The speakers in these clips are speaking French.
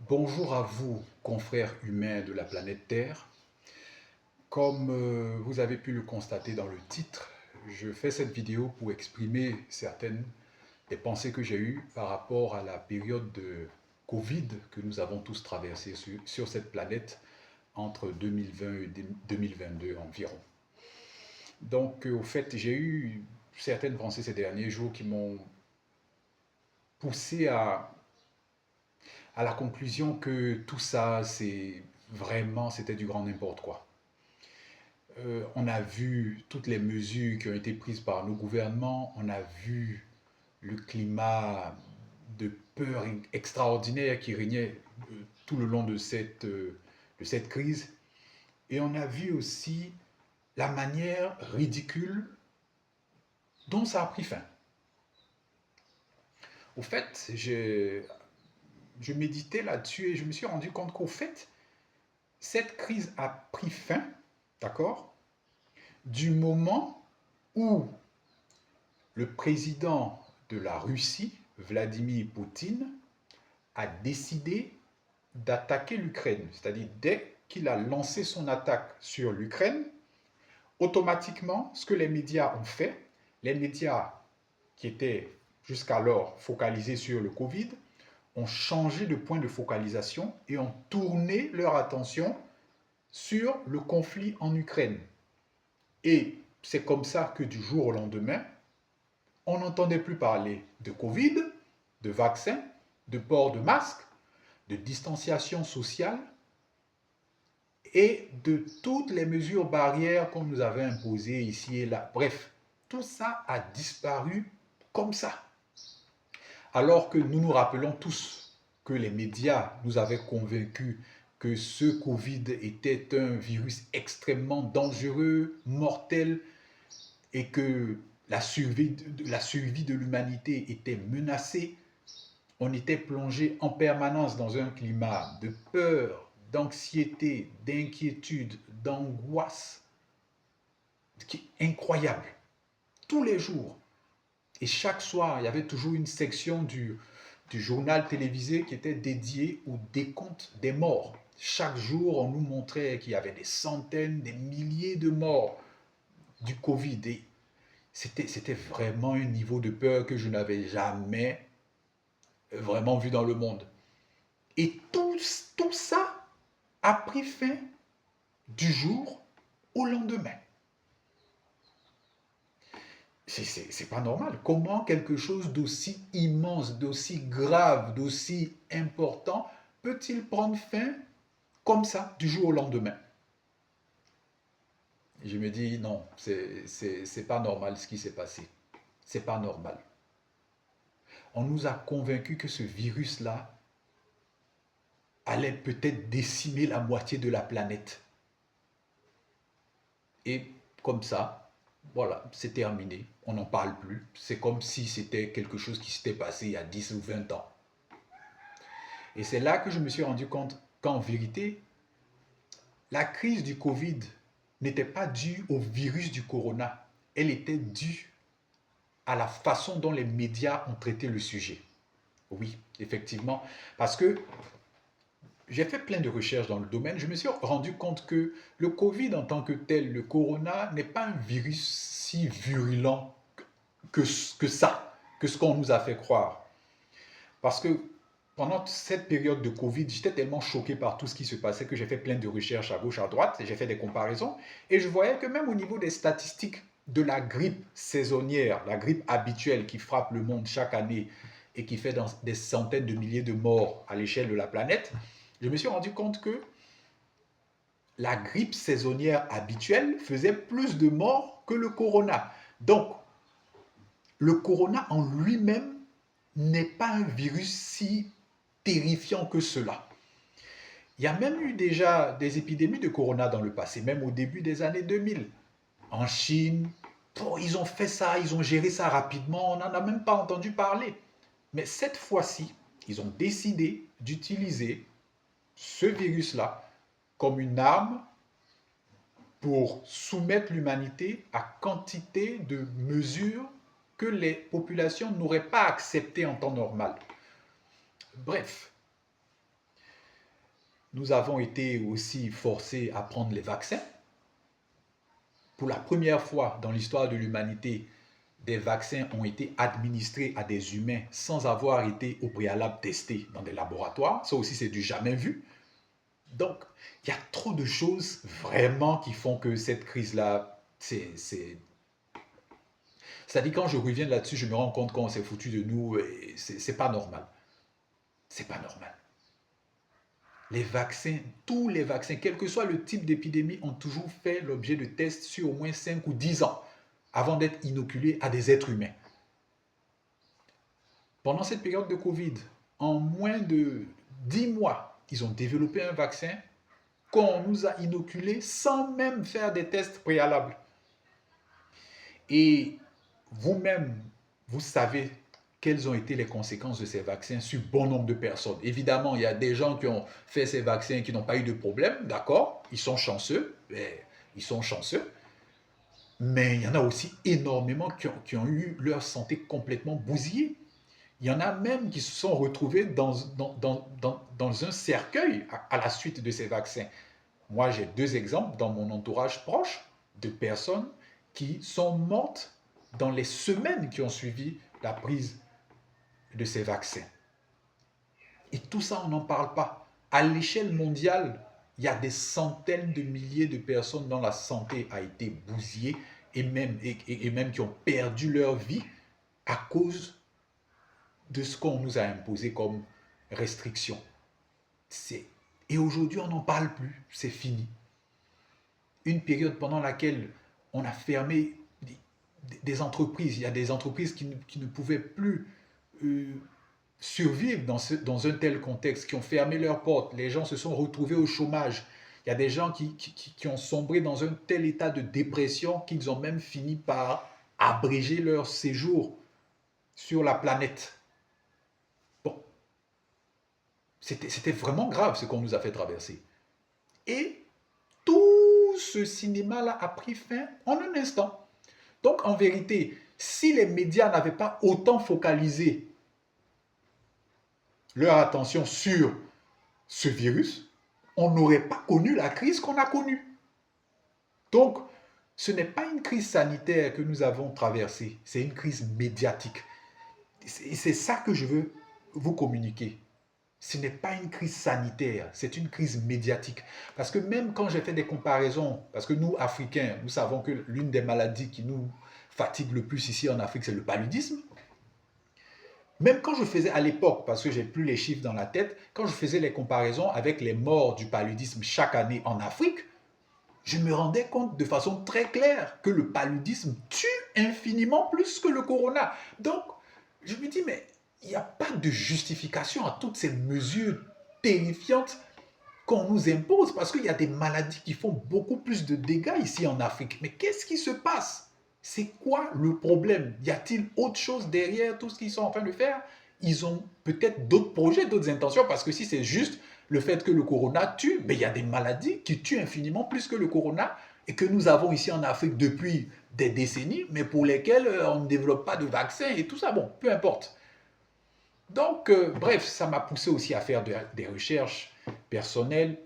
Bonjour à vous, confrères humains de la planète Terre. Comme vous avez pu le constater dans le titre, je fais cette vidéo pour exprimer certaines des pensées que j'ai eues par rapport à la période de Covid que nous avons tous traversée sur cette planète entre 2020 et 2022 environ. Donc, au fait, j'ai eu certaines pensées ces derniers jours qui m'ont poussé à la conclusion que tout ça, c'était du grand n'importe quoi. On a vu toutes les mesures qui ont été prises par nos gouvernements, on a vu le climat de peur extraordinaire qui régnait tout le long de cette crise, et on a vu aussi la manière ridicule dont ça a pris fin. Au fait, je méditais là-dessus et je me suis rendu compte qu'au fait, cette crise a pris fin, d'accord, du moment où le président de la Russie, Vladimir Poutine, a décidé d'attaquer l'Ukraine. C'est-à-dire, dès qu'il a lancé son attaque sur l'Ukraine, automatiquement, ce que les médias ont fait, les médias qui étaient jusqu'alors focalisés sur le Covid, ont changé de point de focalisation et ont tourné leur attention sur le conflit en Ukraine. Et c'est comme ça que du jour au lendemain, on n'entendait plus parler de Covid, de vaccins, de port de masque, de distanciation sociale et de toutes les mesures barrières qu'on nous avait imposées ici et là. Bref, tout ça a disparu comme ça. Alors que nous nous rappelons tous que les médias nous avaient convaincus que ce Covid était un virus extrêmement dangereux, mortel, et que la survie de l'humanité était menacée, on était plongé en permanence dans un climat de peur, d'anxiété, d'inquiétude, d'angoisse, qui est incroyable. Tous les jours. Et chaque soir, il y avait toujours une section du journal télévisé qui était dédiée au décompte des morts. Chaque jour, on nous montrait qu'il y avait des centaines, des milliers de morts du Covid. Et c'était vraiment un niveau de peur que je n'avais jamais vraiment vu dans le monde. Et tout ça a pris fin du jour au lendemain. C'est pas normal. Comment quelque chose d'aussi immense, d'aussi grave, d'aussi important peut-il prendre fin comme ça, du jour au lendemain? Je me dis non, c'est pas normal ce qui s'est passé. C'est pas normal. On nous a convaincus que ce virus-là allait peut-être décimer la moitié de la planète. Et comme ça, voilà, c'est terminé. On n'en parle plus. C'est comme si c'était quelque chose qui s'était passé il y a 10 ou 20 ans. Et c'est là que je me suis rendu compte qu'en vérité, la crise du Covid n'était pas due au virus du corona. Elle était due à la façon dont les médias ont traité le sujet. Oui, effectivement. Parce que j'ai fait plein de recherches dans le domaine. Je me suis rendu compte que le Covid en tant que tel, le corona, n'est pas un virus si virulent que ça, que ce qu'on nous a fait croire. Parce que pendant cette période de Covid, j'étais tellement choqué par tout ce qui se passait que j'ai fait plein de recherches à gauche, à droite, et j'ai fait des comparaisons, et je voyais que même au niveau des statistiques de la grippe saisonnière, la grippe habituelle qui frappe le monde chaque année et qui fait des centaines de milliers de morts à l'échelle de la planète, je me suis rendu compte que la grippe saisonnière habituelle faisait plus de morts que le corona. Donc, le corona en lui-même n'est pas un virus si terrifiant que cela. Il y a même eu déjà des épidémies de corona dans le passé, même au début des années 2000. En Chine, ils ont fait ça, ils ont géré ça rapidement, on n'en a même pas entendu parler. Mais cette fois-ci, ils ont décidé d'utiliser ce virus-là comme une arme pour soumettre l'humanité à quantité de mesures que les populations n'auraient pas acceptées en temps normal. Bref, nous avons été aussi forcés à prendre les vaccins. Pour la première fois dans l'histoire de l'humanité, des vaccins ont été administrés à des humains sans avoir été au préalable testés dans des laboratoires. Ça aussi, c'est du jamais vu. Donc, il y a trop de choses vraiment qui font que cette crise-là, c'est-à-dire quand je reviens là-dessus, je me rends compte qu'on s'est foutu de nous et c'est pas normal. C'est pas normal. Les vaccins, tous les vaccins, quel que soit le type d'épidémie, ont toujours fait l'objet de tests sur au moins 5 ou 10 ans avant d'être inoculés à des êtres humains. Pendant cette période de Covid, en moins de 10 mois, ils ont développé un vaccin qu'on nous a inoculé sans même faire des tests préalables. Et vous-même, vous savez quelles ont été les conséquences de ces vaccins sur bon nombre de personnes. Évidemment, il y a des gens qui ont fait ces vaccins qui n'ont pas eu de problème, d'accord, ils sont chanceux, mais il y en a aussi énormément qui ont eu leur santé complètement bousillée. Il y en a même qui se sont retrouvés dans un cercueil à la suite de ces vaccins. Moi, j'ai 2 exemples dans mon entourage proche de personnes qui sont mortes dans les semaines qui ont suivi la prise de ces vaccins. Et tout ça, on n'en parle pas. À l'échelle mondiale, il y a des centaines de milliers de personnes dont la santé a été bousillée et même qui ont perdu leur vie à cause de ce qu'on nous a imposé comme restriction. Et aujourd'hui, on n'en parle plus, c'est fini. Une période pendant laquelle on a fermé des entreprises, il y a des entreprises qui ne pouvaient plus survivre dans un tel contexte, qui ont fermé leurs portes, les gens se sont retrouvés au chômage. Il y a des gens qui ont sombré dans un tel état de dépression qu'ils ont même fini par abréger leur séjour sur la planète. Bon, c'était vraiment grave ce qu'on nous a fait traverser. Et tout ce cinéma-là a pris fin en un instant. Donc en vérité, si les médias n'avaient pas autant focalisé leur attention sur ce virus, on n'aurait pas connu la crise qu'on a connue. Donc, ce n'est pas une crise sanitaire que nous avons traversée, c'est une crise médiatique. C'est ça que je veux vous communiquer. Ce n'est pas une crise sanitaire, c'est une crise médiatique. Parce que même quand j'ai fait des comparaisons, parce que nous, Africains, nous savons que l'une des maladies qui nous fatigue le plus ici en Afrique, c'est le paludisme. Même quand je faisais à l'époque, parce que j'ai plus les chiffres dans la tête, quand je faisais les comparaisons avec les morts du paludisme chaque année en Afrique, je me rendais compte de façon très claire que le paludisme tue infiniment plus que le corona. Donc, je me dis, mais il n'y a pas de justification à toutes ces mesures terrifiantes qu'on nous impose, parce qu'il y a des maladies qui font beaucoup plus de dégâts ici en Afrique. Mais qu'est-ce qui se passe? C'est quoi le problème? Y a-t-il autre chose derrière tout ce qu'ils sont en train de faire? Ils ont peut-être d'autres projets, d'autres intentions, parce que si c'est juste le fait que le corona tue, mais il y a des maladies qui tuent infiniment plus que le corona et que nous avons ici en Afrique depuis des décennies, mais pour lesquelles on ne développe pas de vaccin et tout ça. Bon, peu importe. Donc, bref, ça m'a poussé aussi à faire des recherches personnelles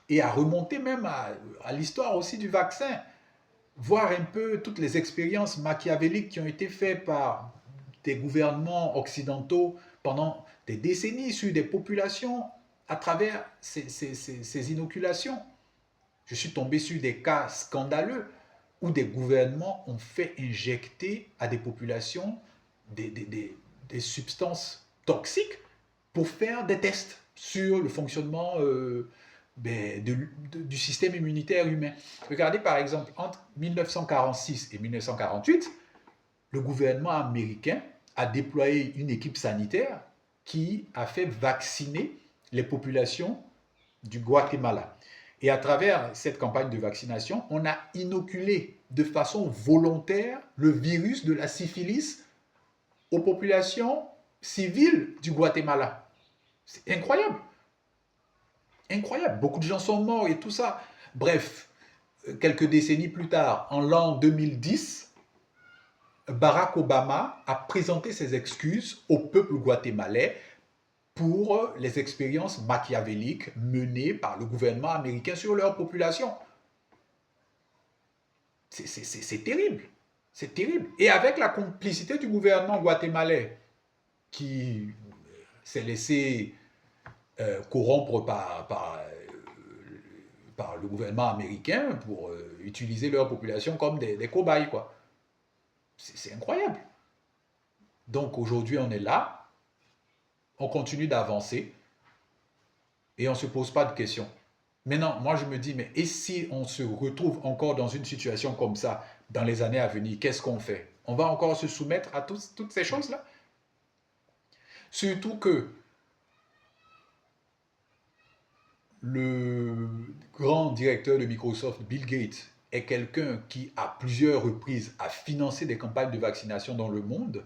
et à remonter même à l'histoire aussi du vaccin, voir un peu toutes les expériences machiavéliques qui ont été faites par des gouvernements occidentaux pendant des décennies sur des populations à travers ces inoculations. Je suis tombé sur des cas scandaleux où des gouvernements ont fait injecter à des populations des substances toxiques pour faire des tests sur le fonctionnement du système immunitaire humain. Regardez par exemple, entre 1946 et 1948, le gouvernement américain a déployé une équipe sanitaire qui a fait vacciner les populations du Guatemala. Et à travers cette campagne de vaccination, on a inoculé de façon volontaire le virus de la syphilis aux populations civiles du Guatemala. C'est incroyable. Incroyable. Beaucoup de gens sont morts et tout ça. Bref, quelques décennies plus tard, en l'an 2010, Barack Obama a présenté ses excuses au peuple guatémalais pour les expériences machiavéliques menées par le gouvernement américain sur leur population. C'est terrible. C'est terrible. Et avec la complicité du gouvernement guatémalais qui s'est laissé corrompre par le gouvernement américain pour utiliser leur population comme des cobayes, quoi. C'est incroyable. Donc aujourd'hui, on est là, on continue d'avancer et on ne se pose pas de questions. Maintenant, moi je me dis, mais et si on se retrouve encore dans une situation comme ça dans les années à venir, qu'est-ce qu'on fait? On va encore se soumettre à toutes ces choses-là? Surtout que le grand directeur de Microsoft, Bill Gates, est quelqu'un qui, à plusieurs reprises, a financé des campagnes de vaccination dans le monde,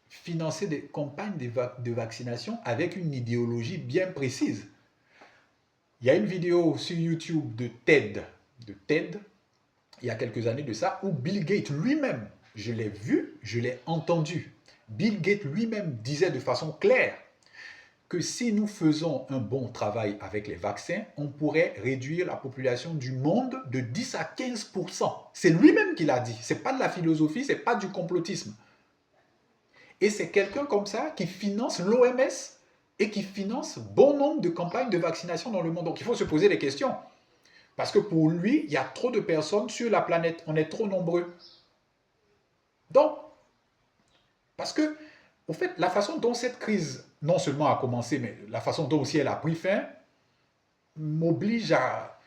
financer des campagnes de vaccination avec une idéologie bien précise. Il y a une vidéo sur YouTube de TED, il y a quelques années de ça, où Bill Gates lui-même, je l'ai vu, je l'ai entendu, Bill Gates lui-même disait de façon claire que si nous faisons un bon travail avec les vaccins, on pourrait réduire la population du monde de 10 à 15%. C'est lui-même qui l'a dit. Ce n'est pas de la philosophie, ce n'est pas du complotisme. Et c'est quelqu'un comme ça qui finance l'OMS et qui finance bon nombre de campagnes de vaccination dans le monde. Donc il faut se poser des questions. Parce que pour lui, il y a trop de personnes sur la planète. On est trop nombreux. Donc, parce que, au fait, la façon dont cette crise, non seulement a commencé, mais la façon dont aussi elle a pris fin, m'oblige à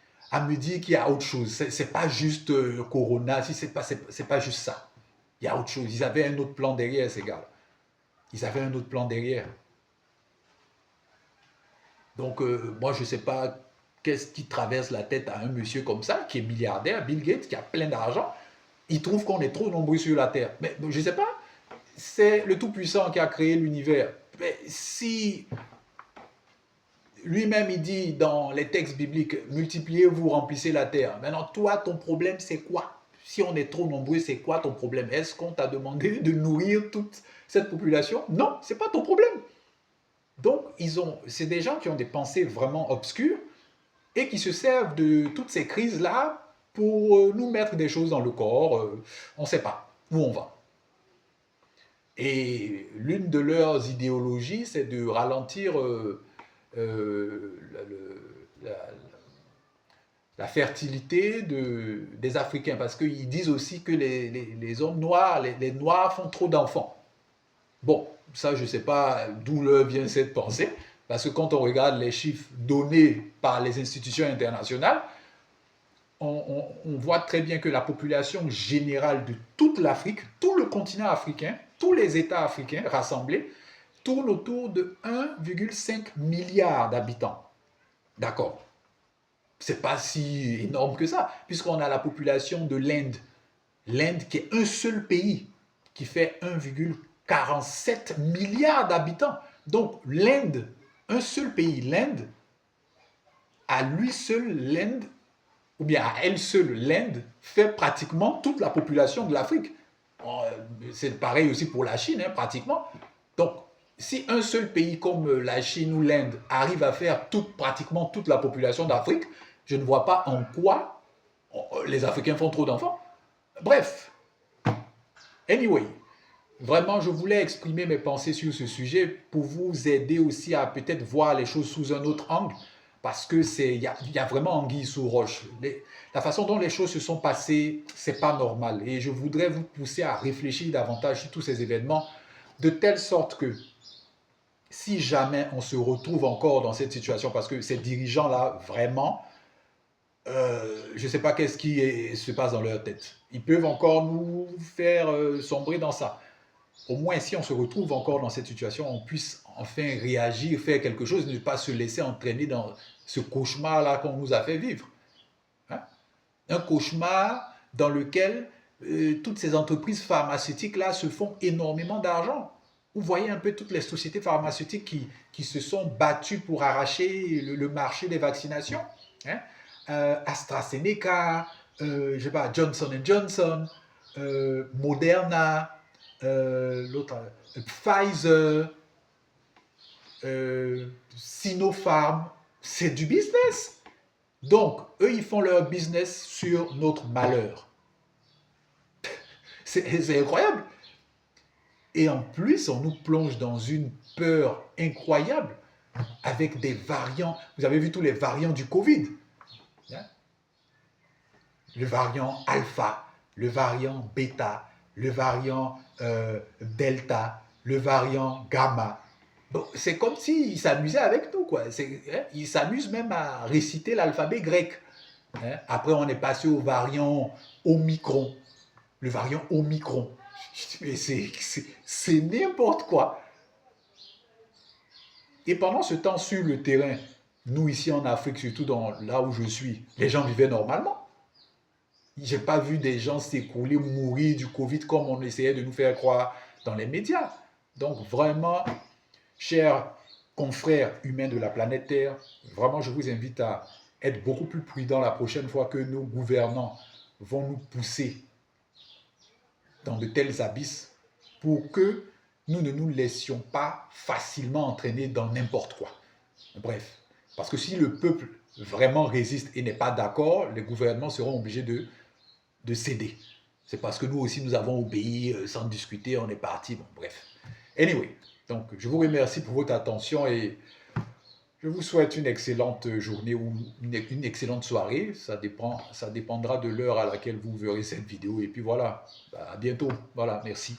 me dire qu'il y a autre chose. C'est pas juste Corona, si c'est pas juste ça. Il y a autre chose. Ils avaient un autre plan derrière, ces gars-là. Ils avaient un autre plan derrière. Donc, moi, je ne sais pas qu'est-ce qui traverse la tête à un monsieur comme ça, qui est milliardaire, Bill Gates, qui a plein d'argent. Il trouve qu'on est trop nombreux sur la Terre. Mais je ne sais pas, c'est le Tout-Puissant qui a créé l'univers. Mais si lui-même, il dit dans les textes bibliques, multipliez-vous, remplissez la Terre. Maintenant, toi, ton problème, c'est quoi? Si on est trop nombreux, c'est quoi ton problème? Est-ce qu'on t'a demandé de nourrir toute cette population? Non, ce n'est pas ton problème. Donc, c'est des gens qui ont des pensées vraiment obscures et qui se servent de toutes ces crises-là pour nous mettre des choses dans le corps. On ne sait pas où on va. Et l'une de leurs idéologies, c'est de ralentir la, la fertilité des Africains, parce qu'ils disent aussi que les hommes noirs, les Noirs font trop d'enfants. Bon, ça, je ne sais pas d'où leur vient cette pensée, parce que quand on regarde les chiffres donnés par les institutions internationales, on voit très bien que la population générale de toute l'Afrique, tout le continent africain, tous les États africains rassemblés, tourne autour de 1,5 milliard d'habitants. D'accord. C'est pas si énorme que ça, puisqu'on a la population de l'Inde. L'Inde qui est un seul pays, qui fait 1,47 milliard d'habitants. Donc l'Inde, un seul pays, l'Inde, à lui seul, l'Inde, ou bien à elle seule, l'Inde fait pratiquement toute la population de l'Afrique. C'est pareil aussi pour la Chine, hein, pratiquement. Donc, si un seul pays comme la Chine ou l'Inde arrive à faire pratiquement toute la population d'Afrique, je ne vois pas en quoi les Africains font trop d'enfants. Bref, anyway, vraiment, je voulais exprimer mes pensées sur ce sujet pour vous aider aussi à peut-être voir les choses sous un autre angle, parce que il y a vraiment anguille sous roche. La façon dont les choses se sont passées, c'est pas normal. Et je voudrais vous pousser à réfléchir davantage sur tous ces événements, de telle sorte que si jamais on se retrouve encore dans cette situation, parce que ces dirigeants-là, vraiment, je ne sais pas qu'est-ce qui se passe dans leur tête. Ils peuvent encore nous faire sombrer dans ça. Au moins, si on se retrouve encore dans cette situation, on puisse enfin réagir, faire quelque chose, ne pas se laisser entraîner dans ce cauchemar-là qu'on nous a fait vivre. Hein? Un cauchemar dans lequel toutes ces entreprises pharmaceutiques-là se font énormément d'argent. Vous voyez un peu toutes les sociétés pharmaceutiques qui se sont battues pour arracher le marché des vaccinations. Hein? AstraZeneca, je sais pas, Johnson Johnson, Moderna, l'autre, Pfizer, Sinopharm, c'est du business. Donc, eux, ils font leur business sur notre malheur. C'est incroyable. Et en plus, on nous plonge dans une peur incroyable avec des variants. Vous avez vu tous les variants du Covid. Hein? Le variant alpha, le variant bêta, le variant delta, le variant gamma. Bon, c'est comme s'ils s'amusaient avec nous, quoi. Hein, ils s'amusent même à réciter l'alphabet grec. Hein. Après, on est passé au variant Omicron. Le variant Omicron. Mais c'est n'importe quoi. Et pendant ce temps, sur le terrain, nous ici en Afrique, surtout là où je suis, les gens vivaient normalement. Je n'ai pas vu des gens s'écrouler, mourir du Covid comme on essayait de nous faire croire dans les médias. Donc vraiment, chers confrères humains de la planète Terre, vraiment je vous invite à être beaucoup plus prudents la prochaine fois que nos gouvernants vont nous pousser dans de tels abysses pour que nous ne nous laissions pas facilement entraîner dans n'importe quoi. Bref, parce que si le peuple vraiment résiste et n'est pas d'accord, les gouvernements seront obligés de céder. C'est parce que nous aussi, nous avons obéi sans discuter, on est parti. Bon, bref. Anyway, donc je vous remercie pour votre attention et je vous souhaite une excellente journée ou une excellente soirée. Ça dépendra de l'heure à laquelle vous verrez cette vidéo. Et puis voilà, à bientôt. Voilà, merci.